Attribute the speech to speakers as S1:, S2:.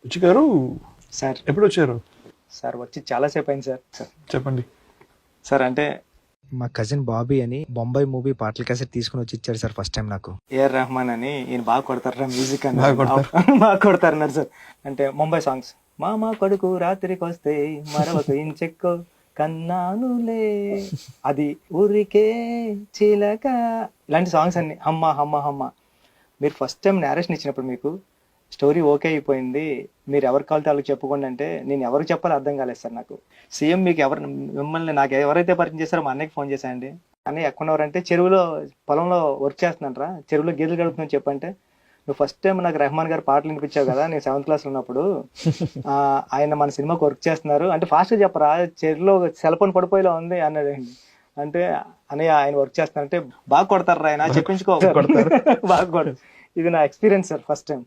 S1: రుచి గారు
S2: సార్
S1: ఎప్పుడు వచ్చారు?
S2: సార్ వచ్చి చాలాసేపు అయింది సార్. సార్
S1: చెప్పండి.
S2: సార్ అంటే
S3: మా కజిన్ బాబీ అని బొంబాయి మూవీ పాటల క్యాసెట్ తీసుకుని వచ్చి ఇచ్చాడు సార్ ఫస్ట్ టైం నాకు.
S2: ఏఆర్ రెహమాన్ అని ఈయన బాగా కొడతారా మ్యూజిక్ అని
S1: బాగా కొడతారు.
S2: బాగా కొడతారన్నారు సార్. అంటే ముంబై సాంగ్స్ మామ కొడుకు రాత్రికి వస్తే మరొక ఇంచెక్కో కన్నానులే అది ఊరికే చిలక ఇలాంటి సాంగ్స్ అన్ని హమ్మ హమ్మ హమ్మ. మీరు ఫస్ట్ టైం నేరేషన్ ఇచ్చినప్పుడు మీకు స్టోరీ ఓకే అయిపోయింది, మీరు ఎవరి కావాలితే వాళ్ళకి చెప్పుకోండి అంటే నేను ఎవరికి చెప్పాలో అర్థం కాలేదు సార్ నాకు. సేమ్ మీకు మిమ్మల్ని నాకు ఎవరైతే పరిచయం చేస్తారో మా అన్నయ్యకి ఫోన్ చేశానండి. అన్నయ్య ఎక్కడున్నారంటే చెరువులో పొలంలో వర్క్ చేస్తున్నారా, చెరువులో గేదెలు గడుపుతుందని చెప్పంటే నువ్వు ఫస్ట్ టైం నాకు రెహమాన్ గారు పాటలు వినిపించావు కదా నేను 7th క్లాస్లో ఉన్నప్పుడు, ఆయన మన సినిమాకి వర్క్ చేస్తున్నారు అంటే ఫాస్ట్గా చెప్పరా చెరువులో సెల్ ఫోన్ పడిపోయేలా ఉంది అన్నాడండి. అంటే అన్నయ్య ఆయన వర్క్ చేస్తున్నారంటే బాగా కొడతారు ఆయన చెప్పించుకో బాగా కొడతారు. ఇది నా ఎక్స్పీరియన్స్ సార్ ఫస్ట్ టైం.